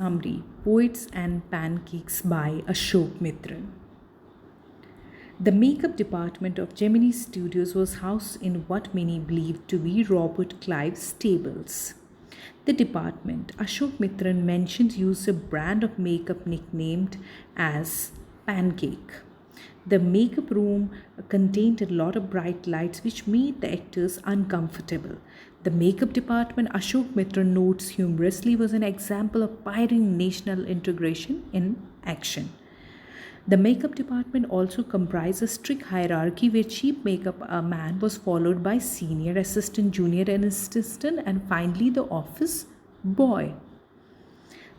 Summary: Poets and Pancakes by Ashok Mitran. The makeup department of Gemini Studios was housed in what many believed to be Robert Clive's stables. The department, Ashok Mitran mentions, used a brand of makeup nicknamed as Pancake. The makeup room contained a lot of bright lights which made the actors uncomfortable. The makeup department, Ashok Mitra notes humorously, was an example of pioneering national integration in action. The makeup department also comprised a strict hierarchy where chief makeup man was followed by senior assistant, junior assistant, and finally the office boy.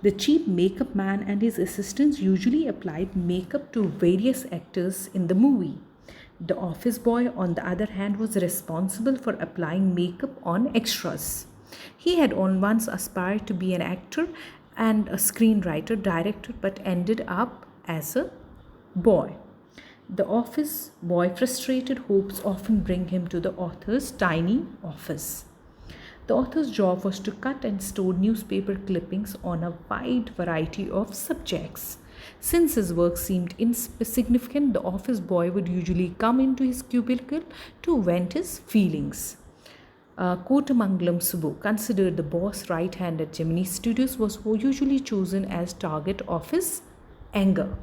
The chief makeup man and his assistants usually applied makeup to various actors in the movie. The office boy, on the other hand, was responsible for applying makeup on extras. He had once aspired to be an actor and a screenwriter, director, but ended up as a boy. The office boy frustrated hopes often bring him to the author's tiny office. The author's job was to cut and store newspaper clippings on a wide variety of subjects. Since his work seemed insignificant, the office boy would usually come into his cubicle to vent his feelings. Kotamangalam Subbu, considered the boss right hand at Gemini Studios, was usually chosen as target of his anger.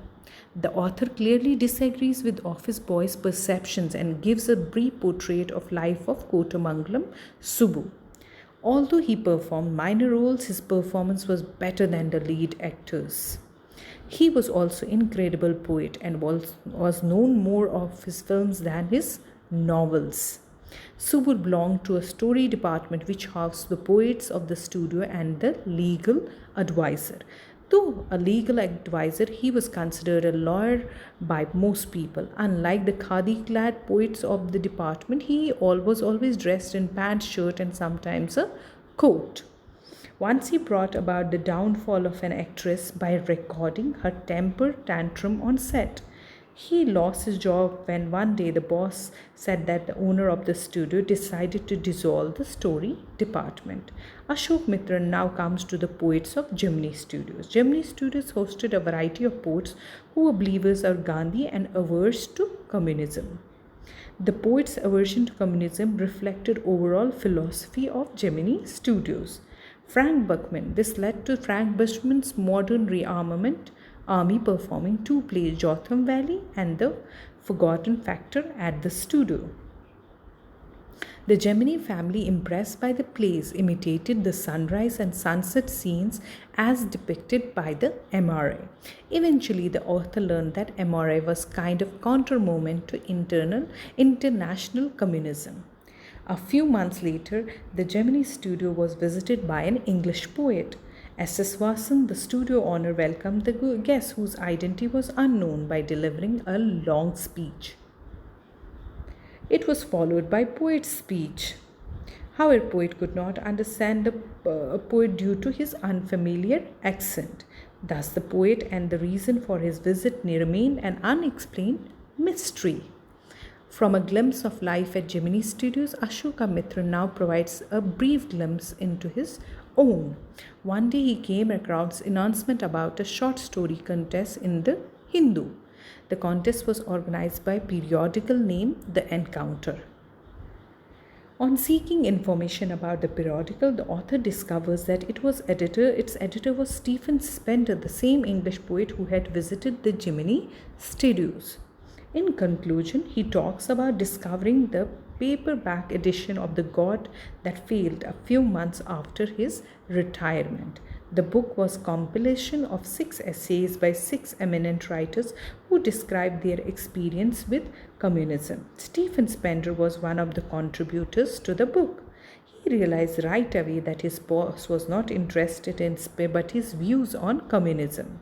The author clearly disagrees with office boy's perceptions and gives a brief portrait of life of Kotamangalam Subbu. Although he performed minor roles, his performance was better than the lead actors. He was also an incredible poet and was known more of his films than his novels. Subur belonged to a story department which housed the poets of the studio and the legal advisor. Though a legal advisor, he was considered a lawyer by most people. Unlike the khadi-clad poets of the department, he was always dressed in pants, shirt, and sometimes a coat. Once he brought about the downfall of an actress by recording her temper tantrum on set. He lost his job when one day the boss said that the owner of the studio decided to dissolve the story department. Ashok Mitra now comes to the poets of Gemini Studios. Gemini Studios hosted a variety of poets who were believers of Gandhi and averse to communism. The poets' aversion to communism reflected overall philosophy of Gemini Studios. Frank Buckman. This led to Frank Bushman's modern rearmament army performing two plays, Jotham Valley and The Forgotten Factor, at the studio. The Gemini family, impressed by the plays, imitated the sunrise and sunset scenes as depicted by the MRA. Eventually, the author learned that MRA was kind of counter movement to international communism. A few months later, the Gemini studio was visited by an English poet. S.S. Vasan, the studio owner, welcomed the guest whose identity was unknown by delivering a long speech. It was followed by poet's speech. However, poet could not understand the poet due to his unfamiliar accent. Thus, the poet and the reason for his visit remained an unexplained mystery. From a glimpse of life at Gemini Studios, Ashoka Mitra now provides a brief glimpse into his own. One day he came across announcement about a short story contest in the Hindu. The contest was organized by a periodical named The Encounter. On seeking information about the periodical, the author discovers that its editor was Stephen Spender, the same English poet who had visited the Gemini Studios. In conclusion, he talks about discovering the paperback edition of The God That Failed a few months after his retirement. The book was a compilation of 6 essays by 6 eminent writers who described their experience with communism. Stephen Spender was one of the contributors to the book. He realized right away that his boss was not interested in but his views on communism.